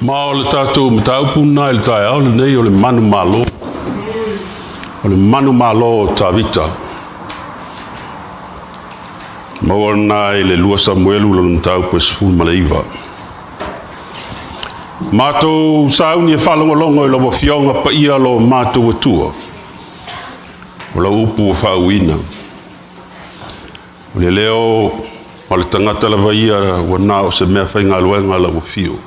Ma o le tātou mataupuna i le tae au le nei o le manu malo. O le manu malo o Tavita. Ma o na i le lua Samuelu le mtau pe sful maleiva. Mātou sauni e whalongolongo i lo fionga pa ia lo mātou atua. O la upu o whauina. O le leo, o le tangata la vaia wana o se mea whainga luenga la fio.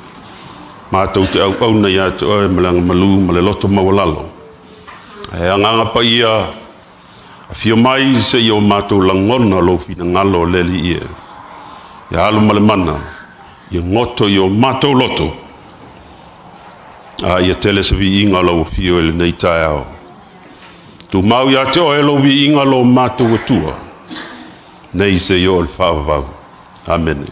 Mātou te au na ia te oe malanga malu ma le loto mawalalo. E anganga pa ia a fio mai se i o mātou langona lo fina ngalo o leli ia. Ia alu male mana, ia ngoto i o mātou loto. A ia tele se vi inga lo fio ele nei tae au. Tu mau ia te oe lo vi inga lo mātou atua. Nei se i o le whawavau. Amen.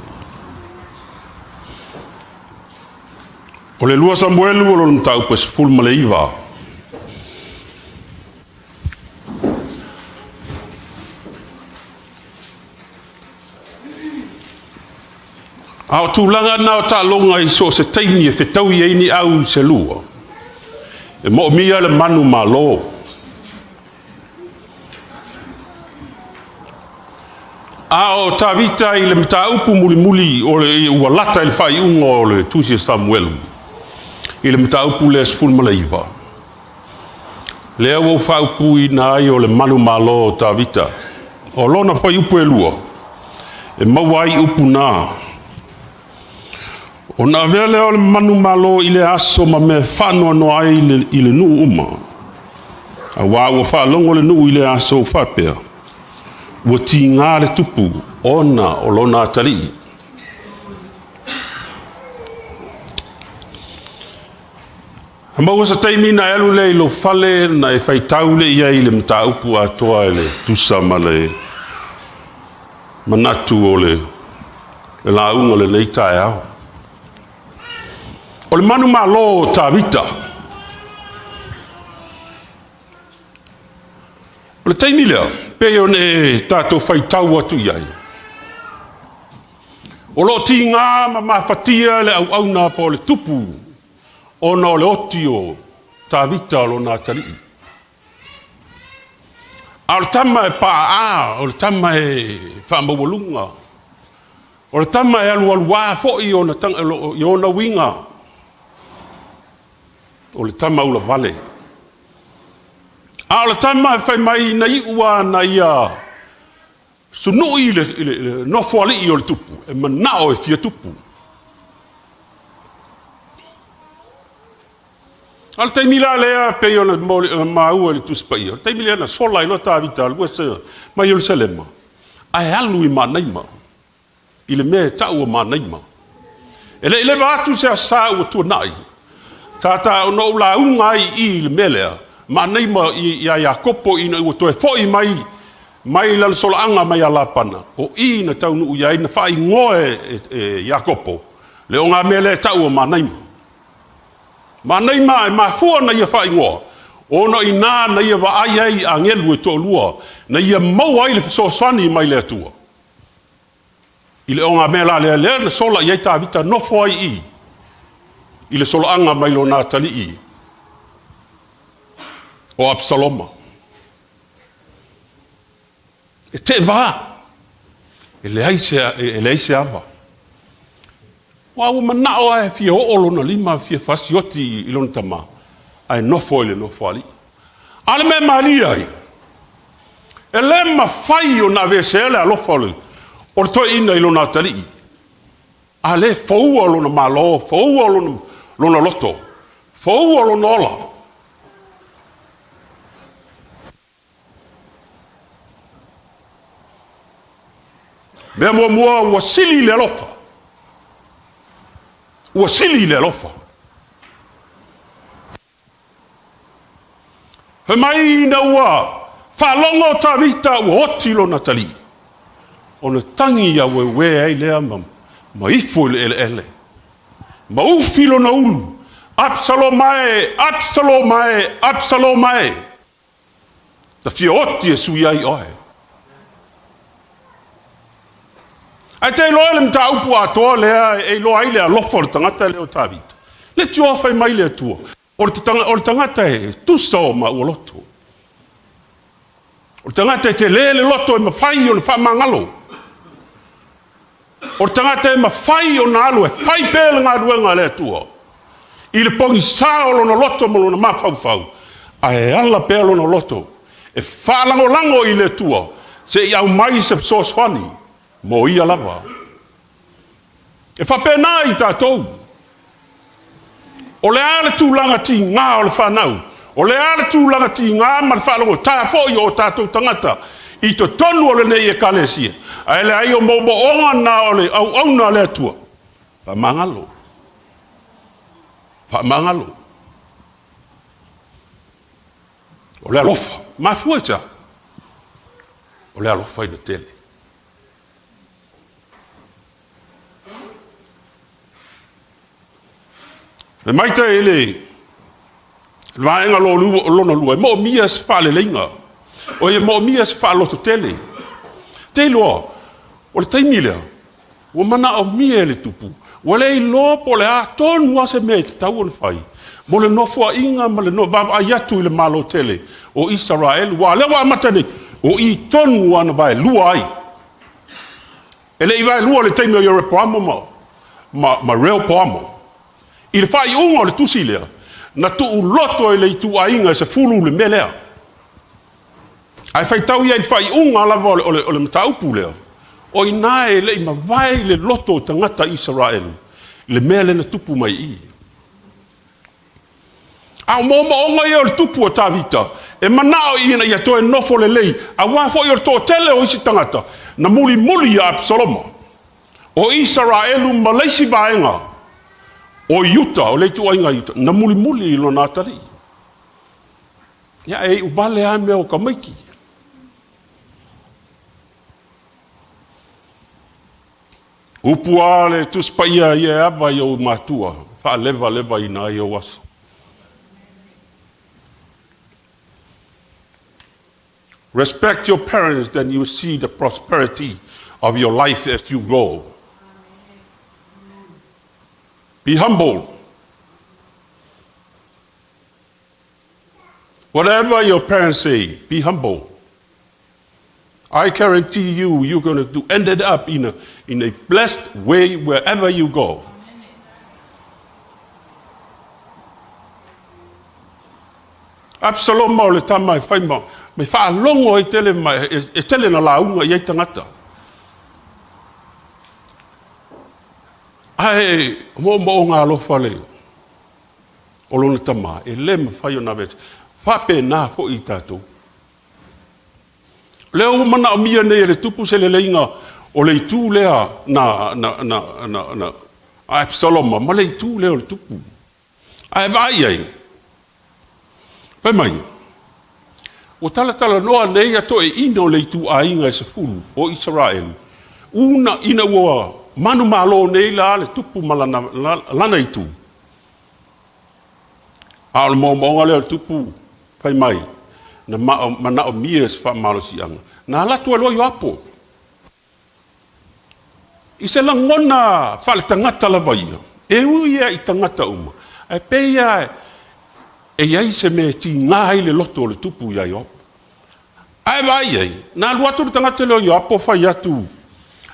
O le lua Samuelu o lo mtau pe sful maleiva. A o tūlanga nā o tā longa i so se taimi e whetau i eini au se lua. E mo mia le manu malo. A o Tavita i le mta upu muli muli o le ua lata i le whai ungo o le tusi Samuelu. I le mta upu le sful maleiva. Le au whaupu i nā ai o le manu malo o Tavita. O lona whai upu e lua. E mawai upu nā. O na vele o le manu malo i le aso ma me whanua no ai i le nuu uma. A wāua whalongo le nuu i le aso whapea. Ua ti ngā le tupu ona o lona atari. A maua sa taimi na elu le ilo fale na e whaitau le ia i le mta upu atoa e le tusa ma le manatu o le launga le leitae au. O le manu malo o Tavita. O le taimi lea, pe o ne tātou whaitau atu iai. O lo ti ngā ma mawhatia le au nā po le tupu o na o le oti o Tavita o lo nā tari. A o le tama e paa, o le tama e whamawalunga. O le tama e alualua fo'i o na winga. O le tama ula vale. A o le tama e whai mai na iua na ia sunui le nofoali i o le tupu. E manao e fia tupu. A le taimi la lea pe o na maua le tuspai. A le taimi lea na sola i lo Tavita lua se mai o le selema. A e alu i manaima. I le mea tau o manaima. E le vatu se a sa ua tua nai. Tata o no la unga i le melea. Ma nei ma i a Iakopo i na ua toe foi mai la solaanga mai a lapana. O i na tau nu ia i na whai ngoe Iakopo. Le o ngā mele tau o ma nei ma. Ma nei ma e ma fua na ia whai ngoa. O no i nā na ia wa ai ai a ngelu e tō lua. Na ia mau ai le fisoswani mai le atua. I le o ngā mele lea na sola i ei Tavita no foi i. I le soloanga mai lo nā tali i. O Absaloma. E te vā. E le aise ava. Wa ua manao e fia oolo na lima fia fasioti i lona tama. Ai nofo i le nofo ali. Ale me malia ai. E le mawhai o na vesele a lofa ole. O toi ina i lona tali i. Ale faua lona malo, faua lona loto. Faua lona ola. Mea mua ua sili le lofa. Ua sili le lofa. He mai na ua whalongo Tavita ua oti lona tali. O na tangi a wewe ai lea ma ifu ele. Ma ufilo na ulu. Absalomae. Ta fia oti e sui ai oe. Ai te loa le mta upu atoa lea e loa ai lea lofo le tangata leo Tavita. Le tua fai mai le tua. O le tangata e tusa o ma ua loto. O le tangata e te le loto e ma fai o le wha mangalo. O le tangata e ma fai o na alu e fai pēle ngā ruenga le tua. I le pongi sā o lona loto ma lona mawhau. A e ala pēle lona loto. E whalango lango i le tua. Se i au mai se soswani. Mo ia lava. E whapena i tātou. O le ale tūlanga ti ngā o le whanau. O le ale tūlanga ti ngā ma le whalango. Tā fōi o tātou tangata. I to tonu o le nei e kalesia. A ele ai o momo onga na o le au auna le atua. Pa mangalo. Pa mangalo. O le alofa. Ma fueta. O le alofa i na tele. Me maita ele vaenga lona lua. Mo mia se wha le leinga. O e mo mia se wha loto tele. Te loa. O le taimilea. O mana o mia le tupu. O le loa po le a tonu ase mea te tau on fai. Mo le nofua inga ma le no vava ayatu i le malo tele. O Israel. Wa le wa matane. O i tonu ana vai lua ai. Ele i vai lua le taimilea yore poamo ma reo poamo. I le whai unga o le tusi lea, na tuu loto e le tu ainga se fulu le melea. Ai whai tau ia i whai unga lava o le mataupu lea. O i nae le i mawai le loto tangata Israel, le mea le na tupu mai i. A o moma onga ia o le tupu o tāwita, e manao i ina ia toe nofo le lei, a wafo i o le tō tele o isi tangata, na muli a Absaloma. O Israelu malaisi vaenga, o Yuta, o leitu ainga Yuta, na muli i lona atari. Ia e ubale a mea o ka maiki. Upua le tuspaia i e ava i o matua, wha leva i na i o aso. Respect your parents, then you see the prosperity of your life as you grow. Be humble. Whatever your parents say, be humble. I guarantee you, you're going to end it up in a blessed way wherever you go. Absalom le tama fai me fa longo e tele na launga i tangata. Ai mo ngā lofa le o lona tama e le mawhai o na vete whape nā fo i tātou leo mana o mia nei le tupu se le leinga o le tū lea na Absaloma ma le tū leo le tupu ai vai pai mai o tala noa nei ato e ino le tū a inga e se fulu o Israel una ina ua manu malo nei la le tupu lana i tu. A o monga le tupu pai mai. Na mana o mia se wha malo si anga. Na latu alo i apo. I se langona wha le tangata la vaia. E uia i tangata uma. E peia e iai se me ti ngai le loto le tupu iai opo. Ai vai ei. Na luatu le tangata leo i apo whai atu.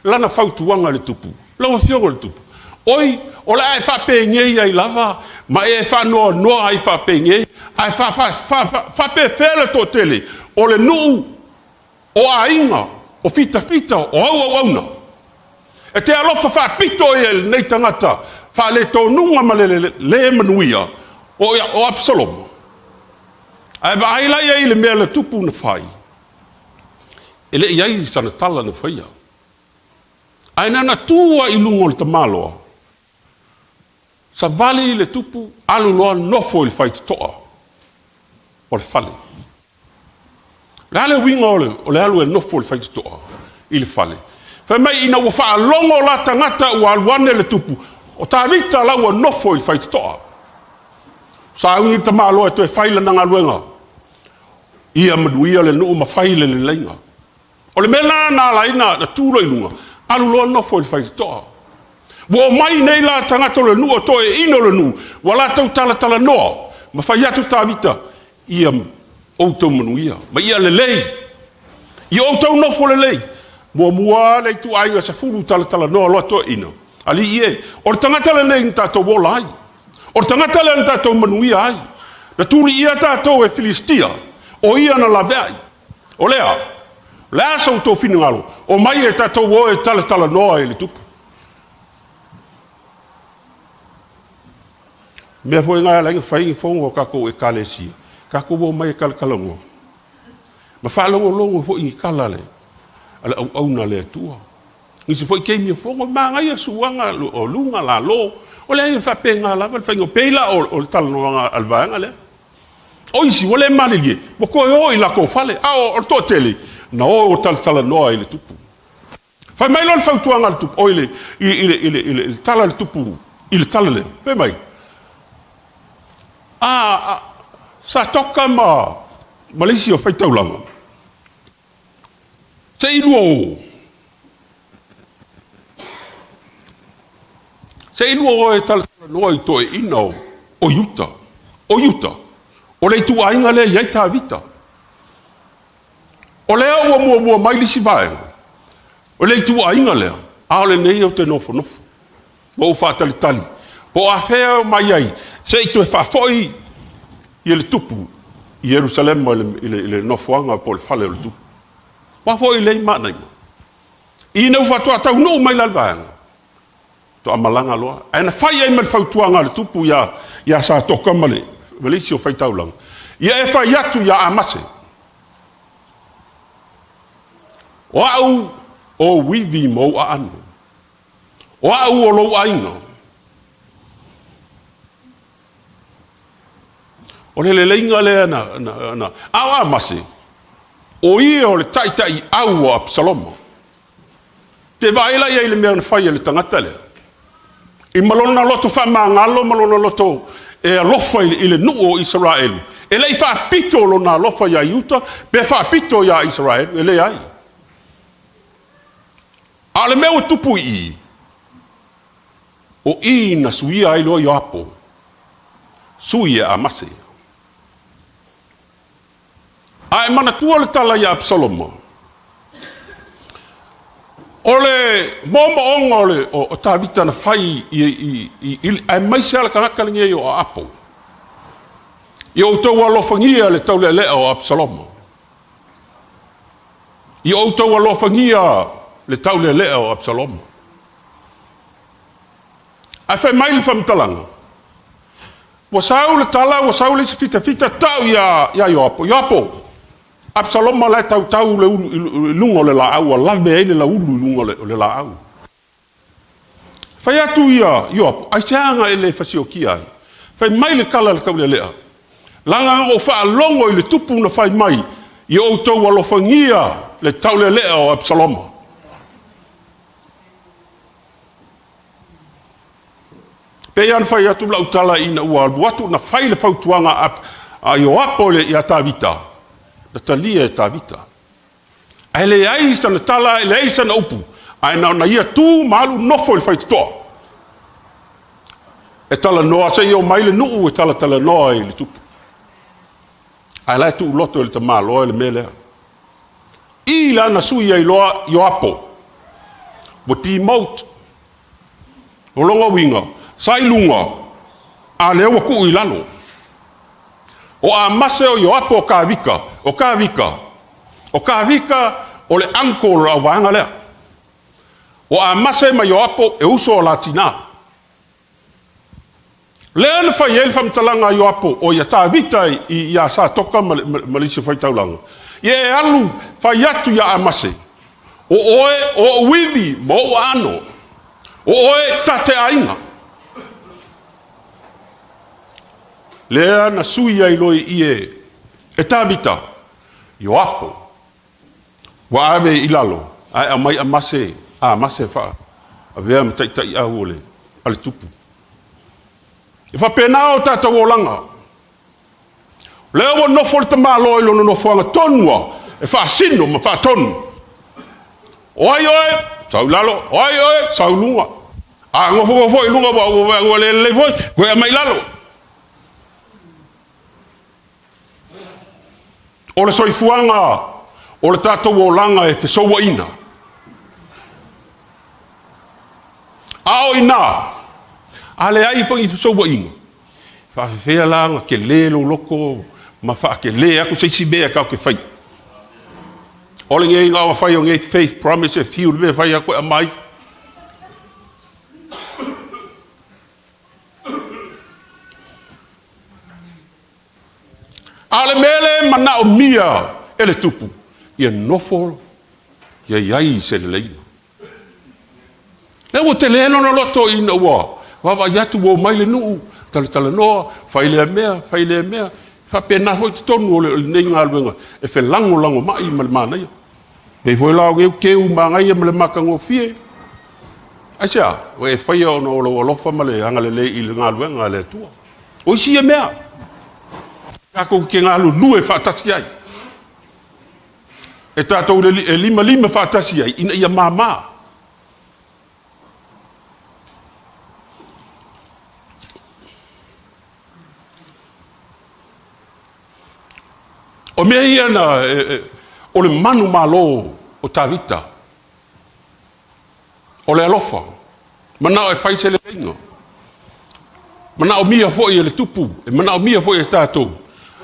Lana fautuanga le tupu. Lawa fiongo le tupu. Oi, o la ai whape ngei ai lava, ma e whanoa ai whape ngei, ai whape whele tō tele, o le nuu, o a inga, o fita, o auna. E te alofa whapito e nei tangata, whale tō nunga ma le manuia, o Absalom. Ai vai lai ai le mea le tupu na whai. E le iai sana tala na whaia. Ai nana tua i lungo le tamaloa. Sa vali le tupu alu loa nofo i whai toa. O le whale. Le ale winga o le alu e nofo i whai toa. I le whale. Whai mai ina ua wha longo la tangata ua aluane le tupu. O tā rita lau a nofo i whai toa. Sa ungi tamaloa e toi whaila nanga luenga. Ia maduia le nuu ma whaile le leinga. O le mena na laina na tūro i lunga. Alu loa nofo i whai toa. Wo mai nei la tangata le nu o toe ino le nu. Wala tau tala noa. Ma fai atu tāwita. Ia o tau manuia. Ma ia le lei. Ia o tau nofo le lei. Mua le tu ainga sa furu tala noa loa toe ino. Ali ie. O tangata le nei ntato wola ai. O tangata le ntato manuia ai. Na tuli ia tātou e Filistia. O ia na la vei. O lea. Lea sa uto fina ngalo. O mai e tātou o e tala noa e le tupu. Mea foi ngā langi whaingi whongo kako e kālesia. Kako o mai e kalakalango. Ma whalongo longo fo i kalale. Ala au na le tua. Ngisi foi keimia whongo ma ngai a suanga o lunga la lo. O le ai whape ngā lava whaingo peila o tala noa alvaanga le. O isi wale manilie. Moko e o i lako whale. O to tele. Na o tala noa i le tupu. Whai mai lon whautuanga le tupu. O i le tala le tupu. I le tala le. Pe mai. Sa toka ma Malaysia fai taulanga. Se iluo o e tala noa i toe ino o yuta. O yuta. O le tu ainga le iai tā vita. O lea ua mua mai lisi vaenga. O le tu ainga lea. A o le nei o te nofo. O whātali. O a whea mai ai. Se i tu e whawhoi i le tupu i Jerusalem i le nofoanga po le whale o le tupu. Whawhoi lei mānai. I nau whatua tau nuu mai lalvaanga. To amalanga loa. E na whai ai mai whautuanga le tupu ia sa toka male. Malaysia o whai taulang. Ia e whai atu ia amase. O au o wivi mo a anu. O au o lou ainga. O le leinga lea na awa mase. O ia o le taitai au o Absaloma. Te vaila ia i le mea na whai le tangata lea. I malona loto whamangalo, malona loto e alofa i le nuu o Israel. E lei whapito lo na alofa ia Iuta, pe whapito ia Israel, e lei ai. A le mea o tupu i. O i na suia ai loa i apo. Suia a mase. Ai mana tua le tala ia Absaloma. O le momo onga o tāwita na whai ai mai se ala kanakalingia i o apo. I o tau alofangia le tau le lea o Absaloma. I o tau alofangia le tau le lea o Absaloma. Ai whai mai le whamtalanga. Wa sau le tala, wa sau le fita tau ia i apo. I apo. Absaloma lai tau le lungo le la au, lave ai le la ulu lungo le la au. Fai atu ia, ai seanga e le fasiokia ai. Fai mai le kala le kaule lea. Langa o faa longo i le tupu na fai mai, i o tau alofangia le taule lea o Absaloma. Pe an fai atu lau tala ina ua albuatu na fai le fautuanga a Ioapo le ia tāwita. Na talia e tāwita. Ai le aisa na tala, le aisa na upu. Ai na ia tū malu nofo i whaitoa. E tala noa, se i o maile nuu e tala noa i le tupu. Ai lai tū loto i le tamā loa i le melea. I la na sui ai loa Ioapo. Wa ti maut. O longa winga. Sai lunga. A leo wa ku i lano. O a mase o Ioapo o kāwika. O kāwika o le anko o la wanga lea. O a mase ma Ioapo e uso o la tina. Lea na whai ele whamtalanga Ioapo o ia tāwita i ia sa toka Malaysia whai taulanga. Ia e alu whai atu ia a mase. O oe o wibi mo o ano. O oe tate ainga. Lea na sui ai loi ie e tāwita. Ioapo. Wa ave ilalo. Ai a mai a mase wha. A vea me tai au ole. Ale tupu. E wha pena o tātou o langa. Lea wa nofo le tamā loa ilo no nofo anga tonua. E wha sino ma wha tonu. Oi, sau lalo. Oi, sau lunga. A ngofo fo ilunga wa le foi ko e mai lalo. O le soifuanga o le tatou o langa e fesoua ina. A o ina. A le ai whangi fesoua ina. Whawhewhea langa ke le lo loko ma wha ke le ako seisi mea kau ke whai. O le ngei ngā whai o ngei faith promise e fiu le whai ako e mai. A le mele mana o mia e le tupu. Ia nofo, ia iai se le leina. Le ua te le no loto ina ua. Wawa iatu o mai le nuu. Tala noa, fai le mea. Fa pena hoi te tonu o le nei ngā luenga. E fe lango mai ma le mānai. Pei hoi lao ngeu keu māngai ma le makango fie. Aisea, o e fai o no o lofa ma le anga le i le ngā luenga le tua. O isi e mea. Kako ke ngā lu e whaatasi ai. E tātou e lima whaatasi ai, ina ia māmā. O mea ia na, o le manu malo o tāwita. O le alofa. Mana o e whaise le ingo. Mana o mia foi e le tupu. E mana o mia foi e tātou.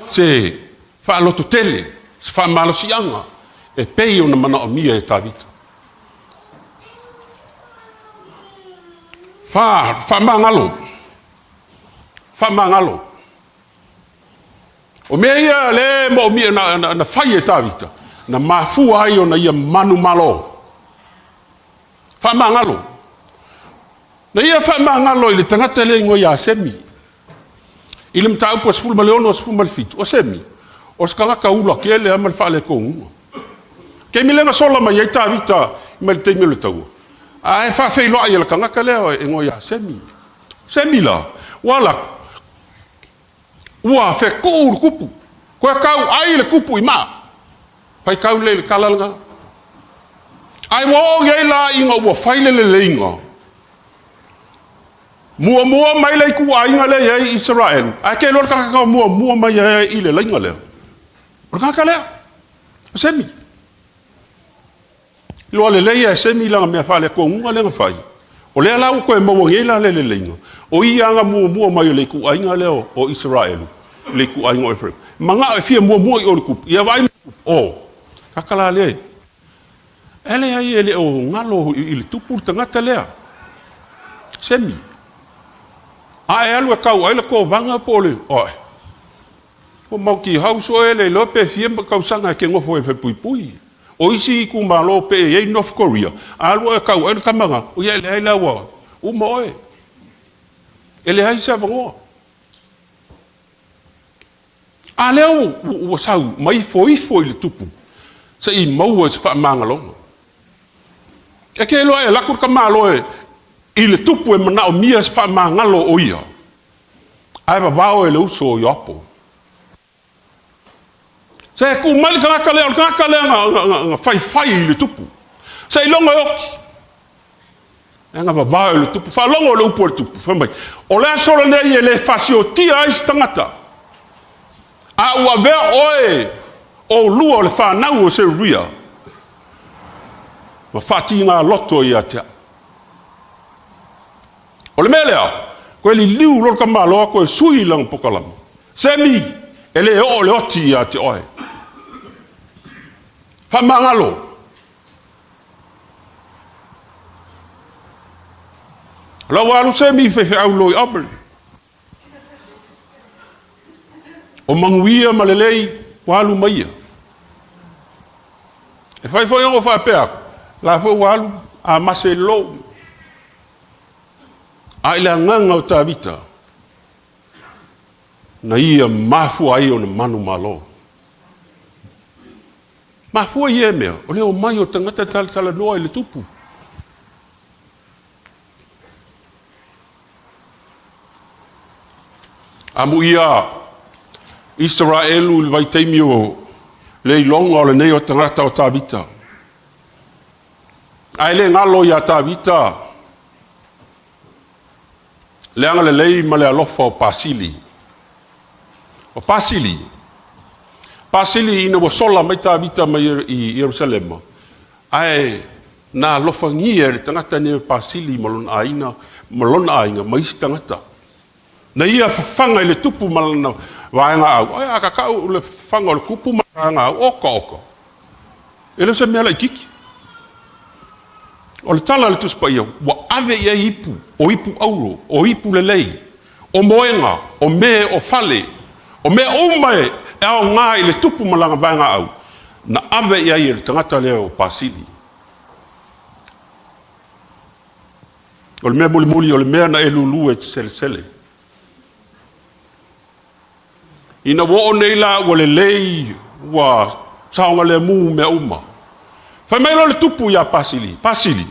Se whaaloto tele, se whamalosianga, e pei o na mana o mia e tāwita. Whamangalo. O mea ia le mo o mia na whai e tāwita, na mafua ai o na ia manu malo. Whamangalo. Na ia whamangalo i le tangata le ingo ia semi. I le mta upo sfulu maleono o sfulu malefitu. O semi. O skangaka ula ke ele amal whaale kongu. Ke milenga sola mai ei tāwita i mai teimi le tau. A e whawhei loa i le kangaka leo e ngoia semi. Semi la. Wala. Ua whe kouru kupu. Koe kau ai le kupu i maa. Pai kau le kalalanga. Ai wo ngei la inga ua whaile le inga. Mua mai le ku ainga le ye Israel. A ke lor ka mua mai i le lainga le. Or ka le. Semi. Lo le le semi la me fa le ko unga le fai. O le la ko e mo ngela le lainga. O ia nga mua mai le ku ainga le o Israel. Le ku ainga o Ephraim. Manga e fia mua i o ku. Ia vai o. Ka la le. Ele ai ele o ngalo i le tupu tangata le. Semi. A e alu e kau aile ko vanga pole. Oi. O mau ki hauso ele lope fiemba kau sanga ke ngofo e pui. O isi i ku malo pe e North Korea. Alu e kau aile kamanga. O ia ele aile awa. O moe. Ele hai sa vangoa. A leo o sau mai foi le tupu. Sa i mau e se wha mangalonga. E ke loa e lakur ka malo e i le tupu e mana o mia se wha mangalo o ia. Ai vavao e le uso o iopo. Se e ku mali kangaka lea nga whai i le tupu. Se i longa e oki. E nga vavao e le tupu. Wha longa o le upo o le tupu. Whamai. O lea sola nei e le fasio tia ai stangata. A ua vea oe o lua o le whanau o se ria. Ma whati ngā loto i atea. O le melea, koe li liu lor ka maloa koe sui lang pokalama. Semi, ele o le oti i ate oe. Whamangalo. La walu semi fefe au loi abel. O manguia malelei walu maia. E fai foi o fa pea. La foi walu a maselo. A ila nganga o tāwita. Na ia mafua ai o na manu malo. Mafua i e mea. O leo mai o tangata tala noa i le tupu. Amu ia Israelu le vai teimi o le ilonga o le nei o tangata o tāwita. Ai le ngalo ia tāwita. Le anga le lei ma le alofa o pasili. O pasili. Pasili ina wa sola mai ta vita mai i Jerusalem. Ai na alofa ngia le tangata ne pasili malona aina mai si tangata. Na ia fafanga i le tupu malana vaenga au. Ai akakau le fafanga o le kupu malanga au oka. Ele se mea lai kiki. O le tala le tuspa ia, wa ave ia ipu, o ipu auro, o ipu lelei, o moenga, o me, o fale, o me umae, e au ngā i le tupu malanga vaenga au. Na ave ia i le tangata leo o pasili. O le mea muli, o le mea na elulu e sele. Ina wo o neila wa lelei, wa saonga le mu mea uma. Fai mai lo le tupu ia pasili.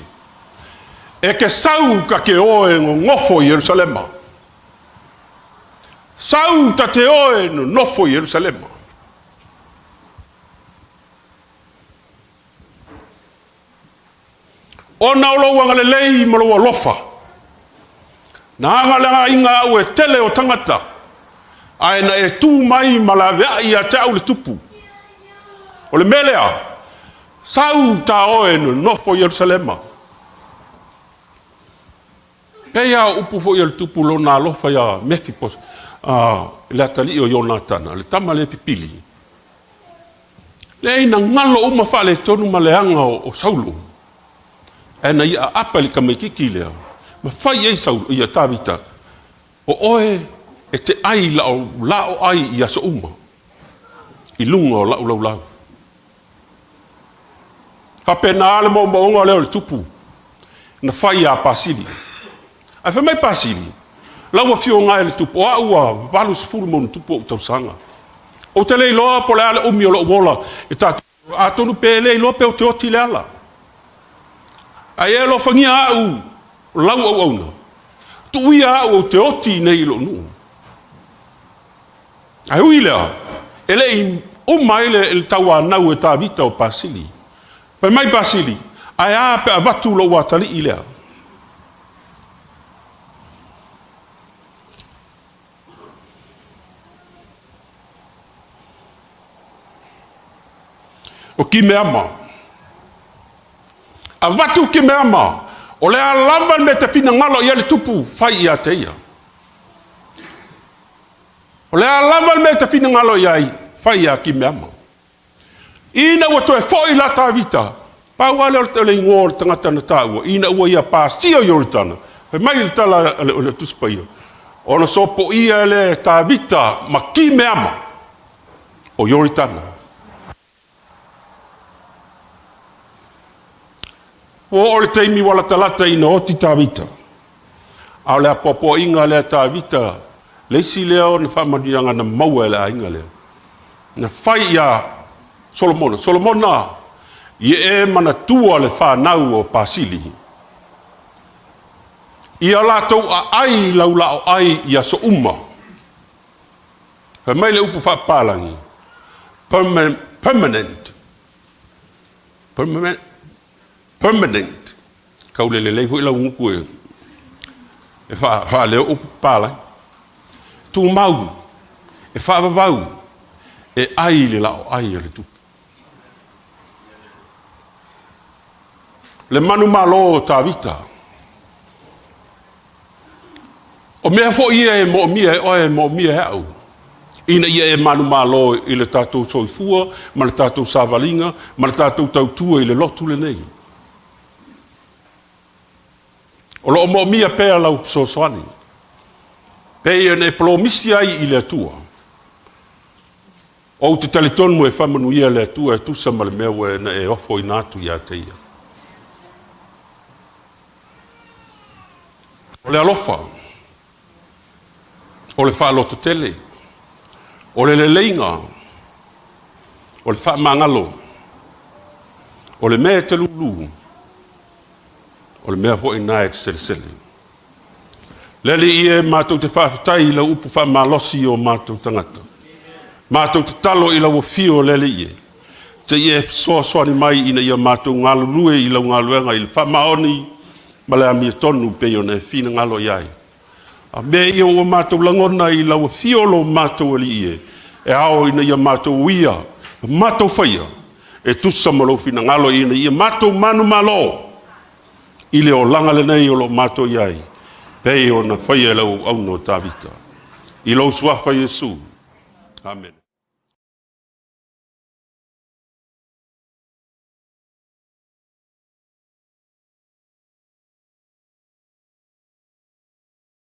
E ke sau ka ke oe ngofo i Jerusalema. Sau ta te oe no nofo i Jerusalema. O na olo wanga le lei malo wa lofa. Na anga langa inga au e tele o tangata. Ai na e tu mai malavea i a te au le tupu. O le melea. Sau ta oe no nofo i Jerusalema. Pea upu fo i le tupu lo na lofa ia Mefipos. Le atali o Jonatana, le tama le pipili. Le ina ngalo uma fa le tonu ma le anga o Saulo. E na ia apa li kamaikiki lea. Ma fai ei Saulo, ia Tavita. O oe e te ai lao ai ia so uma. I lunga o lau. Kapena ale mo maunga leo le tupu. Na fai a pasili. Ai fa mai pasili. Lau fio ngai le tupu. O aua valus fulu mo tupu o tausanga. O te lei loa po le ale umi o lo wola. E tatu a tonu pe lei loa pe o te oti le ala. Ai e lo fangia au. Lau au auna. Tu ia au o te oti nei lo nu. Ai ui lea. E lei umai le taua nau e ta vita o pasili. Pai mai pasili, ai a pe avatu lo watali i lea. O ki me ama. Avatu ki me ama. O lea lava me te fina ngalo i ale tupu, fai i a te ia. O lea lava me te fina ngalo i ai, fai i a ki me ama. Ina ua toe foi la ta vita. Pa wale o le ingo o tangata na tāua. Ina ua ia pa sio Yoritana. He mai le tala o le tuspa ia. O na sopo ia le ta vita ma ki me ama o Yoritana. O le teimi wala talata ina oti ta vita. A le apopo inga le ta vita. Leisi leo na whamanianga na maua le a inga leo. Na fai ia Solomona, ia e mana tua le whanau o pasili. Ia lātou a ai laulao ai ia so uma. He mai le upu whapalangi. Permanent. Kau le lei hui lau nguku e. E wha leo upu palangi. Tu mau. E wha vavau. E ai le lao ai le tupu. Le manu malo ta vita. O mea fo ia e mo mia au. Ina ia e manu malo i le tātou soifua, ma le tātou savalinga, ma le tātou tautua i le lotu le nei. O lo mo mia pea lau sosoani. Pea ne plomisi ai i le atua. O te talitonu e whamanu ia le atua e tusa ma le mewa e ofo i nātu ia te ia. O le alofa, o le whaaloto tele, o le leinga, o le whaamangalo, o le mea te lulu, o le mea fo i nae te sele. Lele ie mātou te whaafitai la upu whaamalosi o mātou tangata. Mātou te talo i la wafio lele ie. Te ie soani mai ina ia mātou ngalulue i la ngaluenga i le whaamaoni, ma le amia tonu pe ona fina ngalo iai. A me ia o mātou langona I lau fiolo mātou ali e ao ina ia mātou ia, mātou whaia, e tusa malo fina ngalo ina ia mātou manu malo, I le o langa le nei o lo mātou iai, pei o na whaia lau au no tāwita. I lau suafa Yesu. Amen.